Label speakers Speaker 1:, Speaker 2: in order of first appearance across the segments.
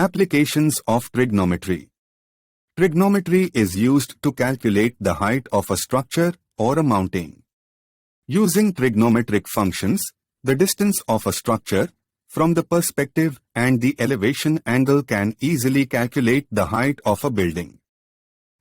Speaker 1: Applications of trigonometry. Trigonometry is used to calculate the height of a structure or a mountain. Using trigonometric functions, the distance of a structure from the perspective and the elevation angle can easily calculate the height of a building.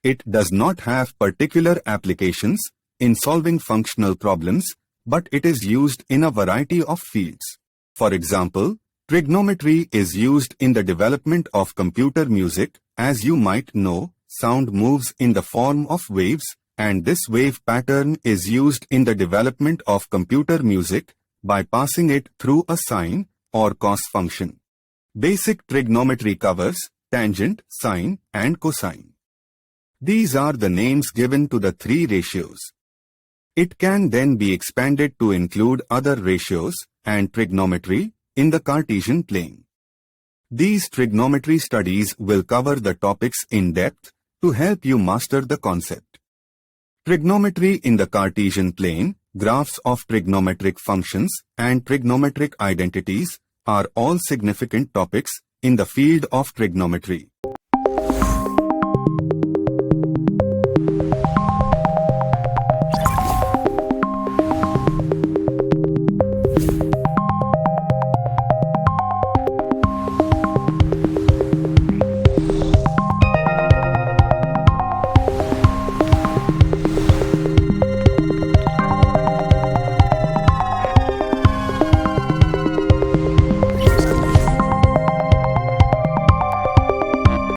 Speaker 1: It does not have particular applications in solving functional problems, but it is used in a variety of fields. For example, trigonometry is used in the development of computer music. As you might know, sound moves in the form of waves, and this wave pattern is used in the development of computer music by passing it through a sine or cos function. Basic trigonometry covers tangent, sine, and cosine. These are the names given to the three ratios. It can then be expanded to include other ratios and trigonometry in the Cartesian plane. These trigonometry studies will cover the topics in depth to help you master the concept. Trigonometry in the Cartesian plane, graphs of trigonometric functions, and trigonometric identities are all significant topics in the field of trigonometry.